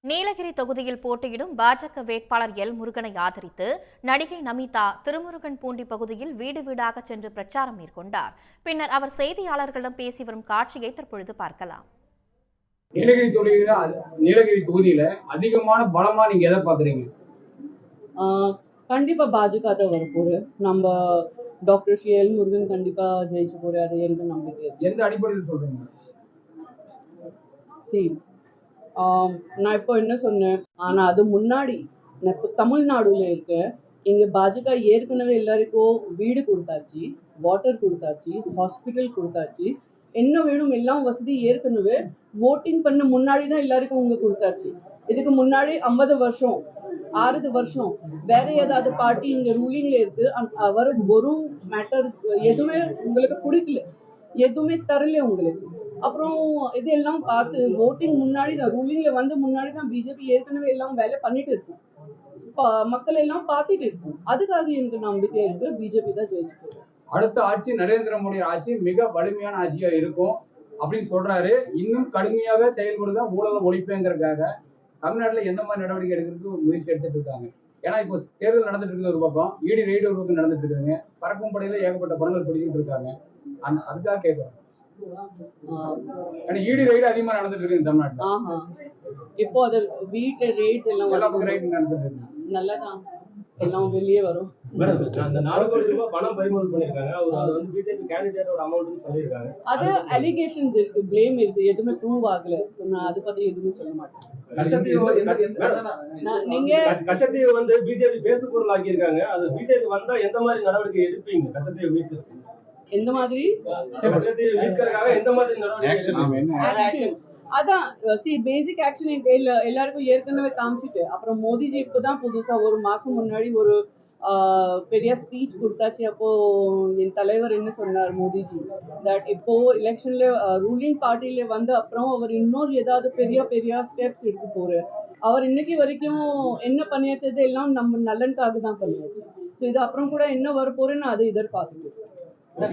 நீலகிரி தொகுதியில் போட்டியிடும் பாஜக வேட்பாளர் எல் முருகனை ஆதரித்து நடிகை நமிதா திருமுருகன்பூண்டி பகுதியில் வீடு வீடாக சென்று பிரச்சாரம் மேற்கொண்டார். பின்னர் அவர் செய்தியாளர்களிடம் பேசி வரும் காட்சியை தற்பொழுது பார்க்கலாம். நீலகிரி தொகுதியில அதிகமான பலமா நீங்க எதை பாக்குறீங்க? கண்டிப்பா பாஜக தான் வரப்போகுது. நம்ம டாக்டர் ஸ்ரீ எல் முருகன் கண்டிப்பா ஜெயிச்சு போறாரு என்று நம்பிக்கை. எந்த அடிப்படையில் சொல்றீங்க? நான் இப்போ என்ன சொன்னேன், ஆனா அது முன்னாடி நான் இப்போ தமிழ்நாடுல இருக்கேன். இங்க பாஜக ஏற்கனவே எல்லாருக்கும் வீடு கொடுத்தாச்சு, வாட்டர் கொடுத்தாச்சு, ஹாஸ்பிட்டல் கொடுத்தாச்சு, என்ன வேணும் எல்லாம் வசதி ஏற்கனவே ஓட்டிங் பண்ண முன்னாடி தான் எல்லாருக்கும் உங்க கொடுத்தாச்சு. இதுக்கு முன்னாடி 50 வருஷம் 6 வருஷம் வேற ஏதாவது பார்ட்டி இங்க ரூலிங்ல இருக்கு, அவர் ஒரு மேட்டர் எதுவுமே உங்களுக்கு கொடுக்கல, எதுவுமே தரல உங்களுக்கு. அப்புறம் இதெல்லாம் பார்த்து ஓட்டிங் முன்னாடி தான் ரூலிங்ல வந்து முன்னாடி தான் பிஜேபி ஏற்கனவே எல்லாம் வேலை பண்ணிட்டு இருக்கும், மக்கள் எல்லாம் பார்த்துட்டு இருக்கும். அதுக்காக எனக்கு நம்பிக்கை இருக்கு பிஜேபி தான் ஜெயிச்சு போகும். அடுத்த ஆட்சி நரேந்திர மோடி ஆட்சி மிக வலிமையான ஆட்சியா இருக்கும் அப்படின்னு சொல்றாரு. இன்னும் கடுமையாக செயல்படுதான் ஊழல ஒழிப்புங்கிறதுக்காக தமிழ்நாட்டில் எந்த மாதிரி நடவடிக்கை எடுக்கிறதுக்கு முயற்சி எடுத்துட்டு இருக்காங்க? ஏன்னா இப்போ தேர்தல் நடந்துட்டு இருக்குது ஒரு பக்கம், ஈடி ரெய்டு ஒரு பக்கம் நடந்துட்டு இருக்காங்க, பறக்கும் படையில ஏகப்பட்ட படங்கள் பிடிச்சிட்டு இருக்காங்க. அதுக்காக கேட்கறோம். ஈடி ரெய்டு அதிகமா நடந்துட்டு இருக்கு தமிழ்நாட்டுல. இப்போ அது வீட்டு ரெய்ட் எல்லாம் நடந்துட்டு இருக்கு. நல்லதான், எல்லாம் வெளியே வரும். அந்த 4 கோடி ரூபாய் பணம் பறிமுதல் பண்ணிருக்காங்க. அது வந்து பிஜேபி கேண்டிடேட்டோட அமௌண்ட்னு சொல்லிருக்காங்க. அது அலிகேஷன்ஸ் இருக்கு, ப்ளேம் இருக்கு, எதுவுமே ப்ரூவ் ஆகல. நான் அதை பத்தி எதுவுமே சொல்ல மாட்டேன். நீங்க கச்சத்தீவு வந்து பிஜேபி பேசு பொருள் ஆக்கியிருக்காங்க. அது பிஜேபி வந்தா எந்த மாதிரி நடவடிக்கை எடுப்பீங்க? கச்சத்தீவு மீட்கு எந்த மாதிரி கச்சத்தீவு மீட்கிறதுக்காக எந்த மாதிரி நடவடிக்கை? அதான் பேசிக் ஆக்ஷன் எல்லாருக்கும் ஏற்கனவே காமிச்சிட்டு, அப்புறம் மோடிஜி இப்பதான் புதுசா ஒரு மாசம் முன்னாடி ஒரு பெரிய ஸ்பீச் கொடுத்தாச்சு. அப்போ என் தலைவர் என்ன சொன்னார் மோடிஜி, தட் இப்போ எலெக்ஷன்ல ரூலிங் பார்ட்டில வந்து அப்புறம் அவர் இன்னொரு ஏதாவது பெரிய பெரிய ஸ்டெப்ஸ் எடுத்து போறாரு. அவர் இன்னைக்கு வரைக்கும் என்ன பண்ணியாச்சது எல்லாம் நம்ம நலனுக்காக தான் பண்ணியாச்சு. ஸோ இது அப்புறம் கூட என்ன வர போறேன்னு அதை எதிர்பார்த்துட்டு.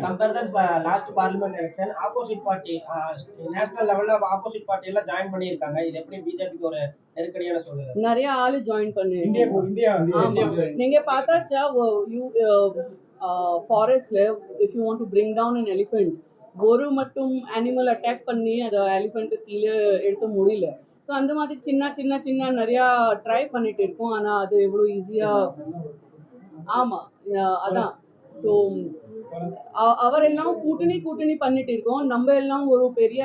Compare that last parliament election, opposite party, national level of opposite party எல்லாம் ஜாயின் பண்ணியிருக்காங்க. இது எப்படி பிஜேபிக்கு ஒரு நெருக்கடியான சொல்லுது? நிறைய ஆளு ஜாயின் பண்ணி நீங்க பார்த்தாச்சா ஃபாரஸ்ட்ல if you want to bring down an elephant, ஒரு மட்டும் அனிமல் அட்டாக் பண்ணி அதை எலிஃபென்ட் கீழே எடுக்க முடியல. ஸோ அந்த மாதிரி சின்ன சின்ன சின்ன நிறைய ட்ரை பண்ணிட்டு இருக்கோம். ஆனா அது எவ்வளவு ஈஸியா ஆமா அதான். ஸோ அவரெல்லாம் கூட்டணி பண்ணிட்டு இருக்கோம். நம்ம எல்லாம் ஒரு பெரிய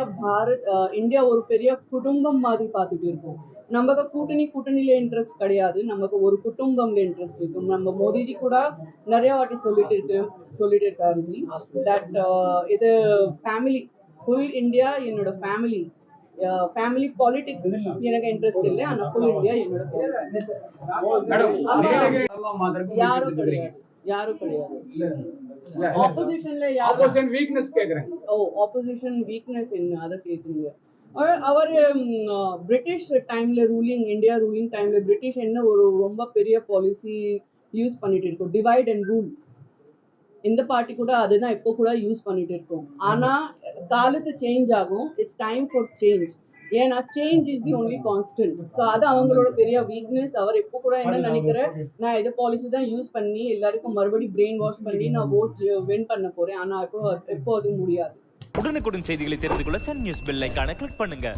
இந்தியா ஒரு பெரிய குடும்பம் மாதிரி பார்த்துட்டு இருக்கோம். நமக்கு கூட்டணியில இன்ட்ரெஸ்ட் கிடையாது, நமக்கு ஒரு குடும்பம்ல இன்ட்ரெஸ்ட் இருக்கும். நம்ம மோடிஜி கூட நிறைய வாட்டி சொல்லிட்டு இருக்காரு ஜி, தட் இது ஃபேமிலி, ஃபுல் இந்தியா என்னோட ஃபேமிலி பாலிடிக்ஸ் எனக்கு இன்ட்ரெஸ்ட் இல்லை, ஆனா ஃபுல் இந்தியா என்னோட யாரும் கிடையாது. ஆப்போசிஷன்ல ஆப்போசிஷன் வீக்னஸ் கேக்குறேன். ஆப்போசிஷன் வீக்னஸ் என்ன அத கேக்குறீங்க? அவர் பிரிட்டிஷ் டைம்ல இந்தியா ரூலிங் டைம்ல பிரிட்டிஷ் என்ன ஒரு ரொம்ப பெரிய பாலிசி யூஸ் பண்ணிட்டு இருக்கோம், டிவைட் அண்ட் ரூல். இந்த பார்ட்டி கூட அதுதான் இப்போ கூட யூஸ் பண்ணிட்டு இருக்கோம். ஆனா காலத்து சேஞ்ச் ஆகும், இட்ஸ் டைம் ஃபார் சேஞ்ச். ஏன்னா change is the only constant. So அது அவங்களோட பெரிய வீக்னஸ். அவர் எப்போ கூட என்ன நினைக்கிறேன், நான் இதை பாலிசி தான் யூஸ் பண்ணி எல்லாருக்கும் மறுபடியும் பிரெயின் வாஷ் பண்ணி நான் ஓட் வின் பண்ண போறேன். ஆனா எப்போ அது முடியாது. உடனுக்குடன் செய்திகளை தெரிந்து கொள்ள சன் நியூஸ் பெல் ஐகானை கிளிக் பண்ணுங்க.